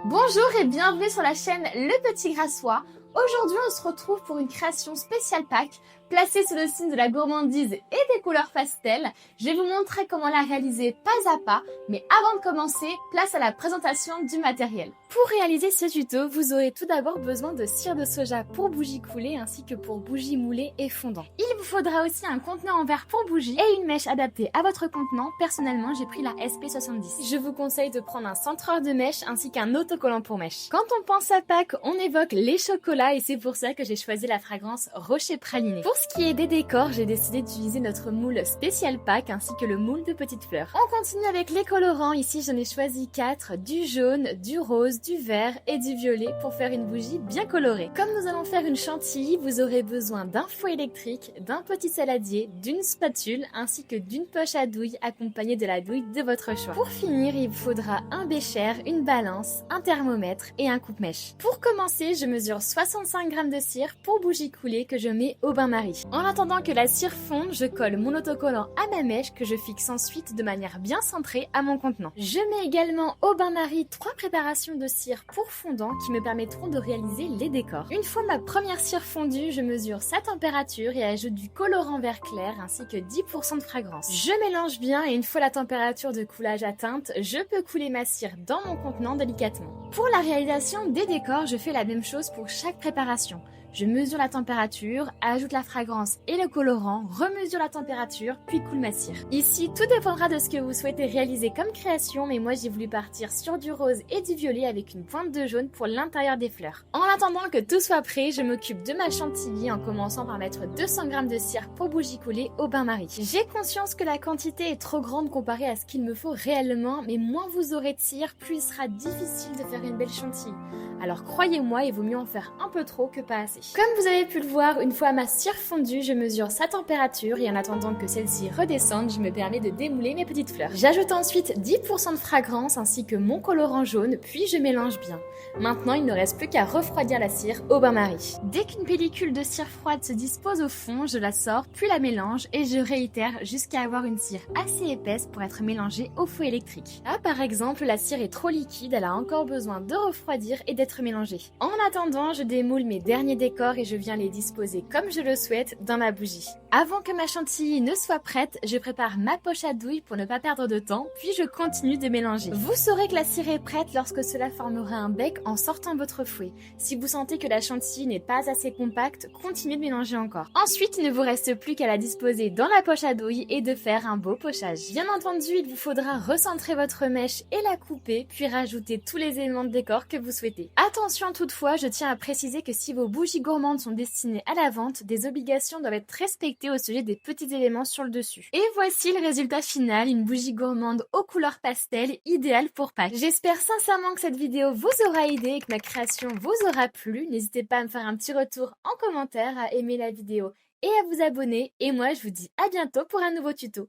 Bonjour et bienvenue sur la chaîne Le Petit Grassois. Aujourd'hui, on se retrouve pour une création spéciale Pâques, placée sous le signe de la gourmandise et des couleurs pastel. Je vais vous montrer comment la réaliser pas à pas, mais avant de commencer, place à la présentation du matériel. Pour réaliser ce tuto, vous aurez tout d'abord besoin de cire de soja pour bougies coulées ainsi que pour bougies moulées et fondant. Il vous faudra aussi un contenant en verre pour bougies et une mèche adaptée à votre contenant. Personnellement, j'ai pris la SP70. Je vous conseille de prendre un centreur de mèche ainsi qu'un autocollant pour mèche. Quand on pense à Pâques, on évoque les chocolats et c'est pour ça que j'ai choisi la fragrance Rocher Praliné. Pour ce qui est des décors, j'ai décidé d'utiliser notre moule spécial Pâques ainsi que le moule de petites fleurs. On continue avec les colorants. Ici, j'en ai choisi 4, du jaune, du rose, du vert et du violet pour faire une bougie bien colorée. Comme nous allons faire une chantilly, vous aurez besoin d'un fouet électrique, d'un petit saladier, d'une spatule ainsi que d'une poche à douille accompagnée de la douille de votre choix. Pour finir, il vous faudra un bécher, une balance, un thermomètre et un coupe-mèche. Pour commencer, je mesure 65 g de cire pour bougie coulée que je mets au bain-marie. En attendant que la cire fonde, je colle mon autocollant à ma mèche que je fixe ensuite de manière bien centrée à mon contenant. Je mets également au bain-marie 3 préparations de cire pour fondant qui me permettront de réaliser les décors. Une fois ma première cire fondue, je mesure sa température et ajoute du colorant vert clair ainsi que 10% de fragrance. Je mélange bien et une fois la température de coulage atteinte, je peux couler ma cire dans mon contenant délicatement. Pour la réalisation des décors, je fais la même chose pour chaque préparation. Je mesure la température, ajoute la fragrance et le colorant, remesure la température, puis coule ma cire. Ici, tout dépendra de ce que vous souhaitez réaliser comme création, mais moi j'ai voulu partir sur du rose et du violet avec une pointe de jaune pour l'intérieur des fleurs. En attendant que tout soit prêt, je m'occupe de ma chantilly en commençant par mettre 200 g de cire pour bougie coulée au bain-marie. J'ai conscience que la quantité est trop grande comparée à ce qu'il me faut réellement, mais moins vous aurez de cire, plus il sera difficile de faire une belle chantilly. Alors croyez-moi, il vaut mieux en faire un peu trop que pas assez. Comme vous avez pu le voir, une fois ma cire fondue, je mesure sa température et en attendant que celle-ci redescende, je me permets de démouler mes petites fleurs. J'ajoute ensuite 10% de fragrance ainsi que mon colorant jaune, puis je mélange bien. Maintenant, il ne reste plus qu'à refroidir la cire au bain-marie. Dès qu'une pellicule de cire froide se dispose au fond, je la sors, puis la mélange et je réitère jusqu'à avoir une cire assez épaisse pour être mélangée au fouet électrique. Là, par exemple, la cire est trop liquide, elle a encore besoin de refroidir et d'être mélangée. En attendant, je démoule mes derniers décors et je viens les disposer comme je le souhaite dans ma bougie. Avant que ma chantilly ne soit prête, je prépare ma poche à douille pour ne pas perdre de temps, puis je continue de mélanger. Vous saurez que la cire est prête lorsque cela formera un bec en sortant votre fouet. Si vous sentez que la chantilly n'est pas assez compacte, continuez de mélanger encore. Ensuite, il ne vous reste plus qu'à la disposer dans la poche à douille et de faire un beau pochage. Bien entendu, il vous faudra recentrer votre mèche et la couper, puis rajouter tous les éléments de décor que vous souhaitez. Attention toutefois, je tiens à préciser que si vos bougies gourmandes sont destinées à la vente, des obligations doivent être respectées au sujet des petits éléments sur le dessus. Et voici le résultat final, une bougie gourmande aux couleurs pastel, idéale pour Pâques. J'espère sincèrement que cette vidéo vous aura aidé et que ma création vous aura plu. N'hésitez pas à me faire un petit retour en commentaire, à aimer la vidéo et à vous abonner. Et moi, je vous dis à bientôt pour un nouveau tuto.